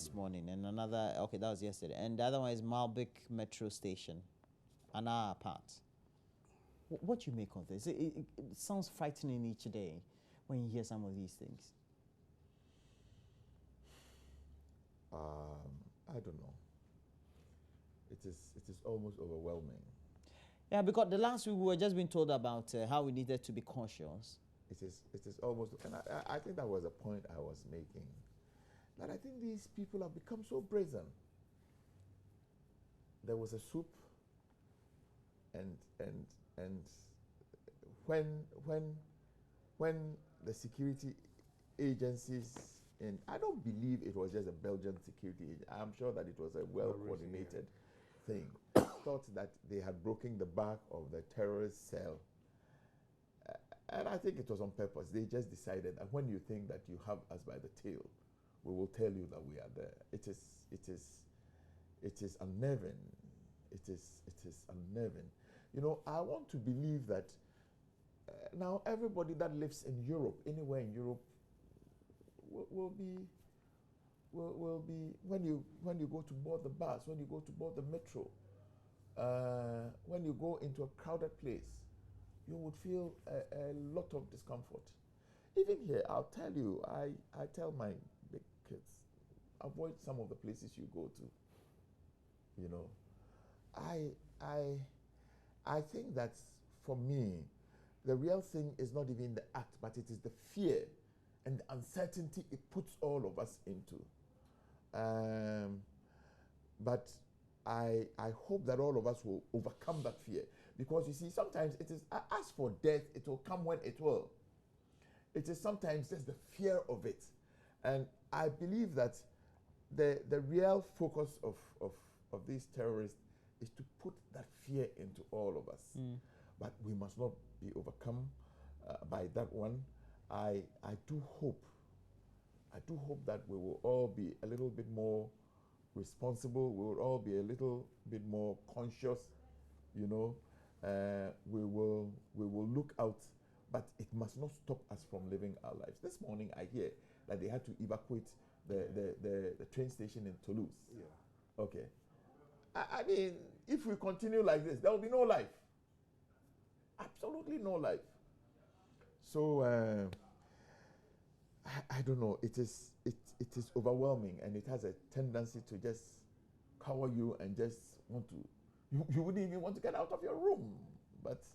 this morning, and another, okay, that was yesterday, and the other one is Malbec Metro Station, an hour apart. What do you make of this? It sounds frightening each day when you hear some of these things. I don't know. It is almost overwhelming. Yeah, because the last week we were just being told about how we needed to be cautious. It is almost, and I think that was a point I was making, that I think these people have become so brazen. There was a soup, and when the security agencies, and I don't believe it was just a Belgian security agent, I'm sure that it was a well-coordinated thing, thought that they had broken the back of the terrorist cell. And I think it was on purpose. They just decided that when you think that you have us by the tail, we will tell you that we are there. It is unnerving. It is unnerving. You know, I want to believe that now everybody that lives in Europe, anywhere in Europe, will be when you go to board the bus, when you go to board the metro, when you go into a crowded place, you would feel a lot of discomfort. Even here, I'll tell you, I tell my big kids, avoid some of the places you go to. You know, I think that for me, the real thing is not even the act, but it is the fear and the uncertainty it puts all of us into. But I hope that all of us will overcome that fear, because you see, sometimes it is, as for death, it will come when it will. It is sometimes just the fear of it. And I believe that the real focus of these terrorists is to put that fear into all of us. But we must not be overcome by that one. I do hope that we will all be a little bit more responsible. We will all be a little bit more conscious. You know, we will look out, but it must not stop us from living our lives. This morning I hear that they had to evacuate the train station in Toulouse. Yeah. Okay. I mean, if we continue like this, there will be no life. Absolutely no life. So I don't know. It is overwhelming, and it has a tendency to just cover you and just want to. You wouldn't even want to get out of your room. But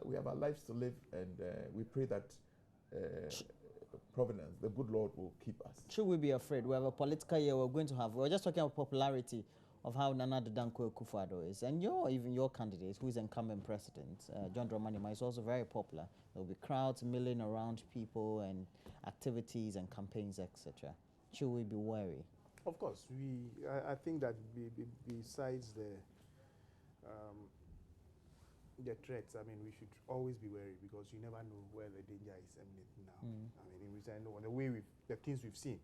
we have our lives to live, and we pray that providence, the good Lord, will keep us. Should we be afraid? We have a political year we're going to have. We're just talking about popularity of how Nana Dankwa Akufo-Addo is. And even your candidate, who is incumbent president, John Dramani, is also very popular. There will be crowds milling around people and activities and campaigns, etc. Should we be wary? Of course. I think that besides the threats, I mean, we should always be wary, because you never know where the danger is emanating now. I mean, we know the way the things we've seen.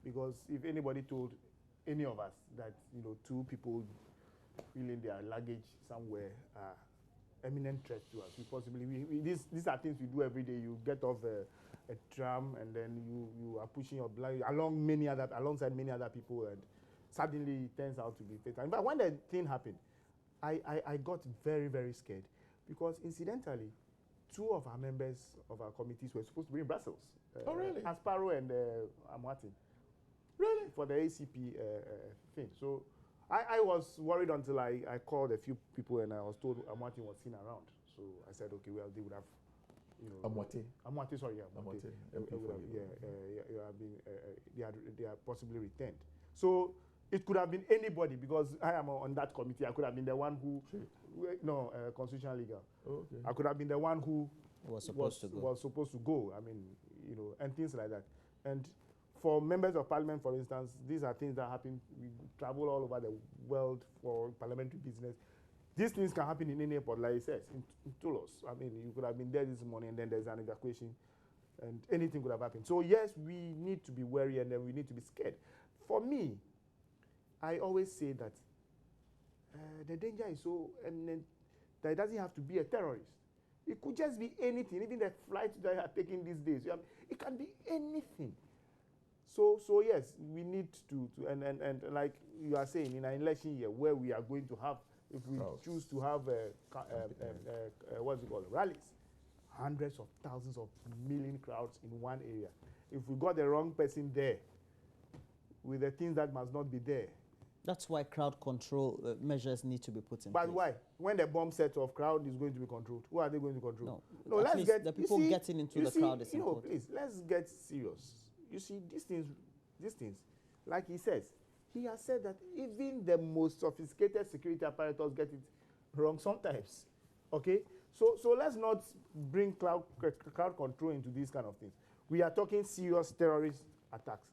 Because if anybody told any of us that, you know, two people wheeling their luggage somewhere are imminent threats to us, these are things we do every day. You get off a tram, and then you are pushing your luggage alongside many other people, and suddenly it turns out to be fatal. But when the thing happened, I got very, very scared, because incidentally, two of our members of our committees were supposed to be in Brussels. Oh, really? Asparo and Amwati. Really? For the ACP thing. So I was worried until I called a few people, and I was told Amwati was seen around. So I said, okay, well, they would have, you know. Amwati, sorry, yeah. Amwati. They are possibly returned. So it could have been anybody, because I am on that committee. I could have been the one who, constitutional legal. Oh, okay. I could have been the one who Was supposed to go. I mean, you know, and things like that. And for members of parliament, for instance, these are things that happen. We travel all over the world for parliamentary business. These things can happen in any airport, like it says, in Toulouse. I mean, you could have been there this morning, and then there's an evacuation, and anything could have happened. So yes, we need to be wary, and then we need to be scared. For me, I always say that the danger is so imminent that it doesn't have to be a terrorist. It could just be anything, even the flights that are taking these days. It can be anything. So yes, we need to and like you are saying, in an election year where we are going to have, if we choose to have what's it called, rallies, hundreds of thousands of million crowds in one area. If we got the wrong person there, with the things that must not be there. That's why crowd control measures need to be put in place. But why? When the bomb set off, crowd is going to be controlled. Who are they going to control? No, let's least get the people getting into the crowd is important. Please, let's get serious. You see, these things, like he says, he has said that even the most sophisticated security apparatus get it wrong sometimes. Okay? So let's not bring crowd control into these kind of things. We are talking serious terrorist attacks.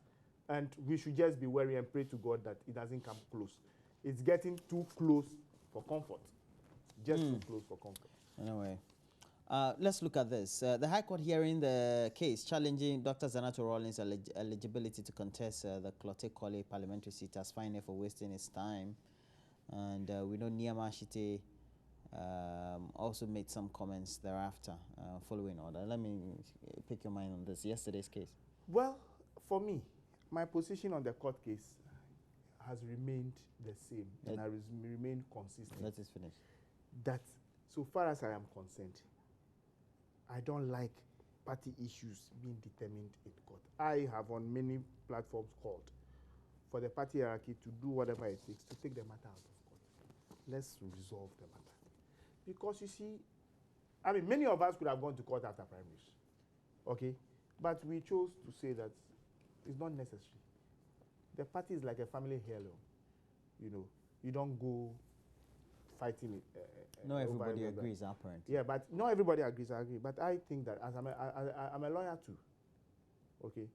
And we should just be wary and pray to God that it doesn't come close. It's getting too close for comfort. Just too close for comfort. Anyway, let's look at this. The High Court hearing the case challenging Dr. Zanetor Rawlings' eligibility to contest the Klottey parliamentary seat as fined for wasting his time. And we know Nneema Ashite also made some comments thereafter, following order. Let me pick your mind on this, yesterday's case. Well, for me, my position on the court case has remained the same and has remained consistent. Let us finish. That, so far as I am concerned, I don't like party issues being determined in court. I have on many platforms called for the party hierarchy to do whatever it takes to take the matter out of court. Let's resolve the matter. Because you see, I mean, many of us could have gone to court after primaries, okay? But we chose to say that it's not necessary. The party is like a family heirloom. You know, you don't go fighting it. No, everybody agrees, apparently. Yeah, but not everybody agrees. I agree. But I think that as I'm a lawyer too. Okay.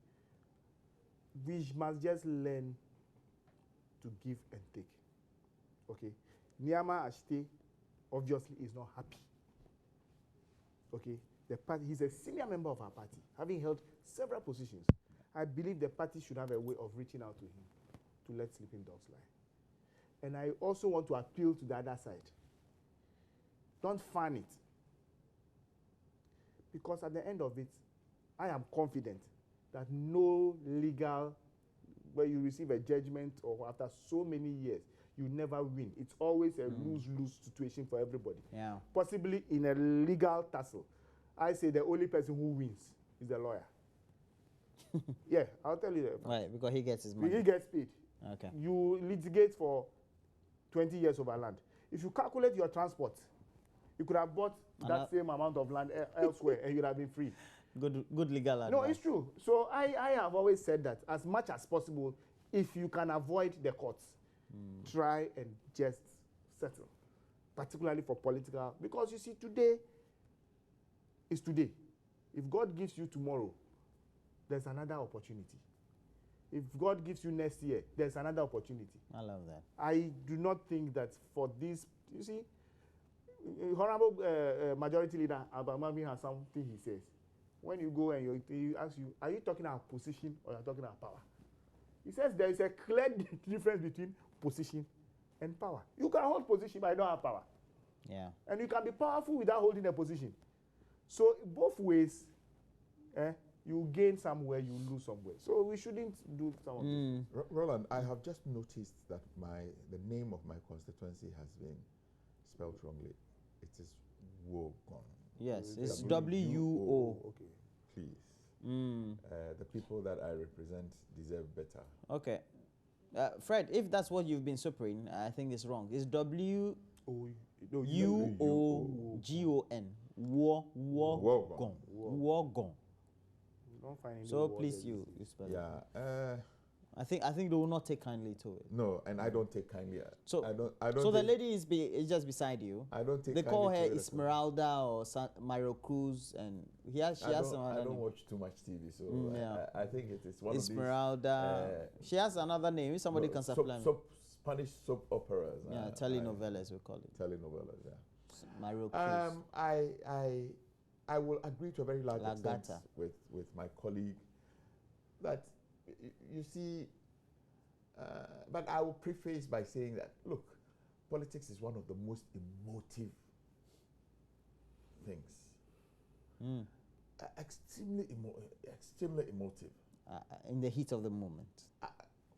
We must just learn to give and take. Okay. Nneema Ashite obviously is not happy. Okay. The party, he's a senior member of our party, having held several positions. I believe the party should have a way of reaching out to him to let sleeping dogs lie. And I also want to appeal to the other side. Don't fan it. Because at the end of it, I am confident that no legal, where you receive a judgment or after so many years, you never win. It's always a lose-lose situation for everybody. Yeah. Possibly in a legal tussle. I say the only person who wins is the lawyer. Yeah, I'll tell you that. Right, because he gets his money. He gets paid. Okay. You litigate for 20 years over land. If you calculate your transport, you could have bought that same amount of land elsewhere and you'd have been free. Good legal advice. No, it's true. So I have always said that as much as possible, if you can avoid the courts, try and just settle, particularly for political. Because you see, today is today. If God gives you tomorrow, there's another opportunity. If God gives you next year, there's another opportunity. I love that. I do not think that for this, you see, Honorable Majority Leader Abamami has something he says. When you go and he asks you, are you talking about position or are you talking about power? He says there is a clear difference between position and power. You can hold position, but you don't have power. Yeah. And you can be powerful without holding a position. So both ways, you gain somewhere, you lose somewhere. So we shouldn't do some of this. Roland, I have just noticed that the name of my constituency has been spelled wrongly. It is Wogon. Yes, it's W-U-O. Okay. Please. The people that I represent deserve better. Okay. Fred, if that's what you've been supering, I think it's wrong. It's W-U-O-G-O-N. Wogon. Wogon. So please, you spell it. Yeah. I think they will not take kindly to it. No, and I don't take kindly. So I don't. So the lady is just beside you. I don't take. They call her kindly Esmeralda or Mario Cruz, and she has some other I don't name. watch too much TV, so yeah. I think it is one Esmeralda. of these. She has another name. If somebody can supply me. Spanish soap operas. Yeah, telenovelas we call it. Telenovelas, yeah. Mario Cruz. I will agree to a very large extent Gata. with my colleague that you see, but I will preface by saying that, look, politics is one of the most emotive things. Extremely emotive. in the heat of the moment?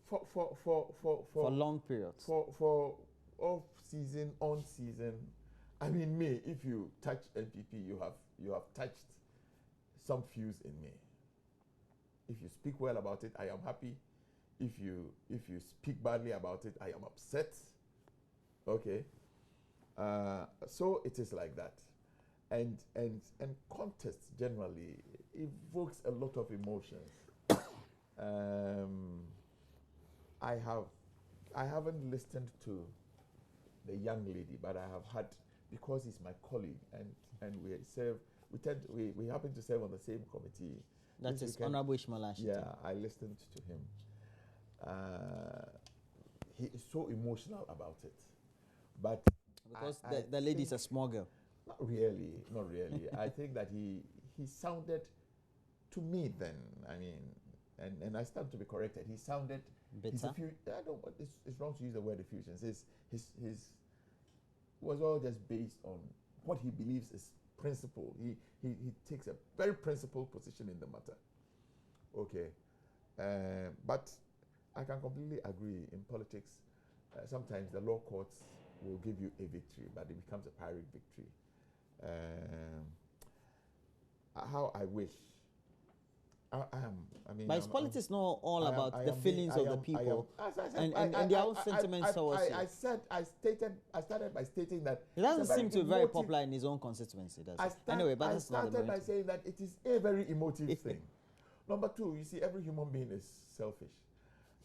For long periods. For off season, on season. I mean, me. If you touch NPP, you have touched some fuse in me. If you speak well about it, I am happy. If you speak badly about it, I am upset. Okay. So it is like that, and contests generally evokes a lot of emotions. I haven't listened to the young lady, but I have had, because he's my colleague and we happen to serve on the same committee. That is Honorable Ishmael Ashton. Yeah, I listened to him. He is so emotional about it, but because the lady is a small girl. Not really. I think that he sounded, to me then, I mean, and I stand to be corrected, he sounded bitter. I don't. It's wrong to use the word effusions. His was all just based on what he believes is principle. He takes a very principled position in the matter. Okay, but I can completely agree. In politics, sometimes the law courts will give you a victory, but it becomes a Pyrrhic victory. How I wish. But politics not all about the feelings of the people and their own sentiments towards you. I started by stating that it doesn't seem to be very popular in his own constituency, does it? Anyway, but that's not the I started by saying that it is a very emotive thing. Number two, you see, every human being is selfish.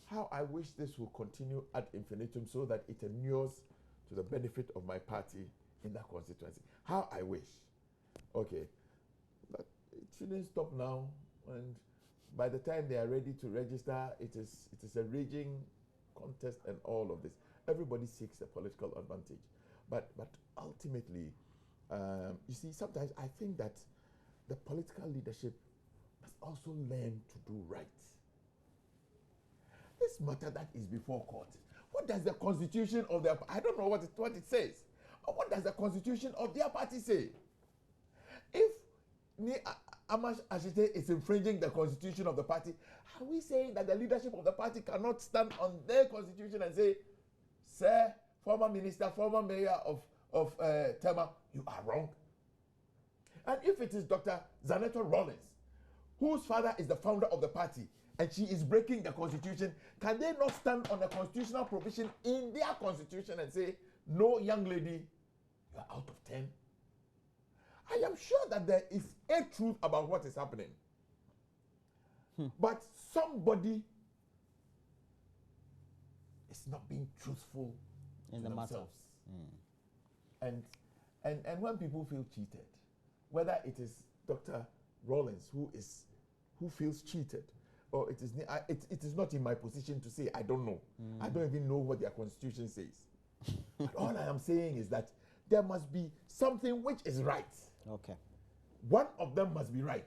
How I wish this will continue ad infinitum so that it inures to the benefit of my party in that constituency. How I wish. Okay. But it shouldn't stop now. And by the time they are ready to register, it is a raging contest and all of this. Everybody seeks a political advantage. But ultimately, you see, sometimes I think that the political leadership must also learn to do right. This matter that is before court, what does the constitution of their, I don't know what it says. What does the constitution of their party say? If Amash Ashite is infringing the constitution of the party, are we saying that the leadership of the party cannot stand on their constitution and say, sir, former minister, former mayor of Tema, you are wrong? And if it is Dr. Zanetor Rawlings, whose father is the founder of the party, and she is breaking the constitution, can they not stand on a constitutional provision in their constitution and say, no, young lady, you are out of 10? I am sure that there is a truth about what is happening. But somebody is not being truthful in themselves. And when people feel cheated, whether it is Dr. Rawlings who feels cheated, or it is not in my position to say, I don't know. I don't even know what their constitution says. But all I am saying is that there must be something which is right. Okay. One of them must be right.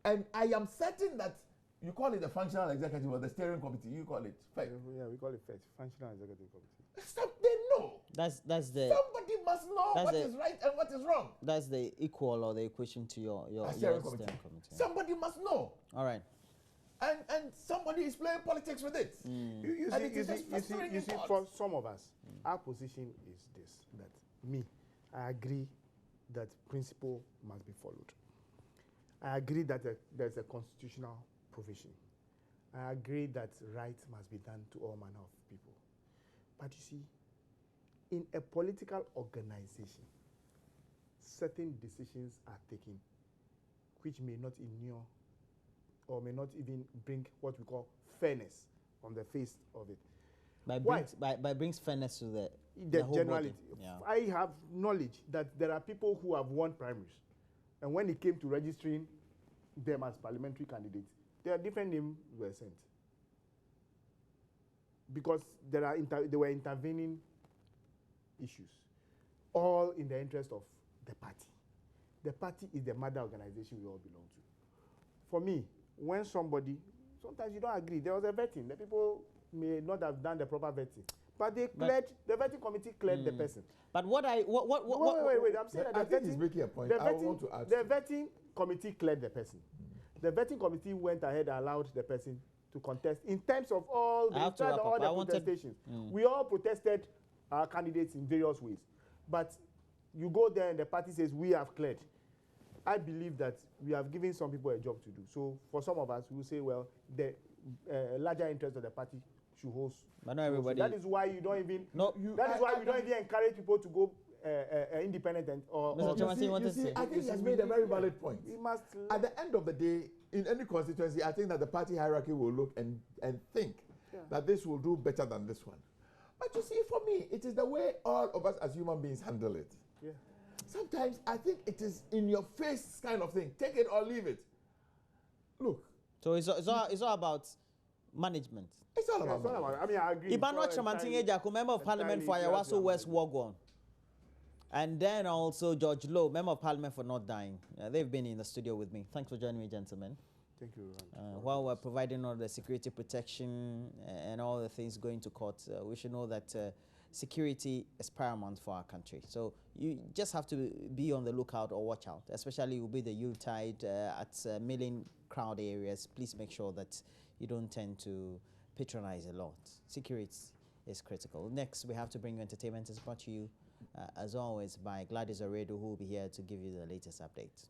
And I am certain that you call it the functional executive or the steering committee, you call it FEC. Yeah, we call it FEC, functional executive committee. They know. That's the somebody must know what is right and what is wrong. That's the equal or the equation to your steering committee. Somebody must know. All right. And somebody is playing politics with it. You see, for some of us, our position is this, that I agree that principle must be followed. I agree that there's a constitutional provision. I agree that right must be done to all manner of people. But you see, in a political organization, certain decisions are taken which may not inure or may not even bring what we call fairness on the face of it. Brings fairness to the whole generality. Yeah. I have knowledge that there are people who have won primaries, and when it came to registering them as parliamentary candidates, there are different names were sent because there were intervening issues, all in the interest of the party. The party is the mother organization we all belong to. For me, when somebody, sometimes you don't agree, there was a vetting. The people may not have done the proper vetting, but they cleared. The vetting committee cleared the person. But wait! I'm saying that I think he's making a point. I want to add. The vetting committee cleared the person. the vetting committee went ahead and allowed the person to contest in terms of all the, protestations. We all protested our candidates in various ways. But you go there and the party says, we have cleared. I believe that we have given some people a job to do. So for some of us, we will say, well, the larger interest of the party should host. But not everybody. That is why you don't even. No. That is why we don't even encourage people to go independent and Mr. Chairman, you see, I think he has made a very valid point. We must. At the end of the day, in any constituency, I think that the party hierarchy will look and think that this will do better than this one. But you see, for me, it is the way all of us as human beings handle it. Yeah. Sometimes I think it is in your face kind of thing. Take it or leave it. Look. So it's all about management. It's all about management. I mean, I agree. Ibano Chamantinge Jaku, Member of Parliament for Ayawaso West Wogon. And then also George Lowe, Member of Parliament for Not Dying. They've been in the studio with me. Thanks for joining me, gentlemen. Thank you. While we're providing all the security protection and all the things going to court, we should know that security is paramount for our country. So you just have to be on the lookout or watch out, especially will be the Yuletide at milling crowd areas. Please make sure that you don't tend to patronize a lot. Security is critical. Next, we have to bring you entertainment. It's brought to you, as always, by Gladys Oredo, who will be here to give you the latest updates.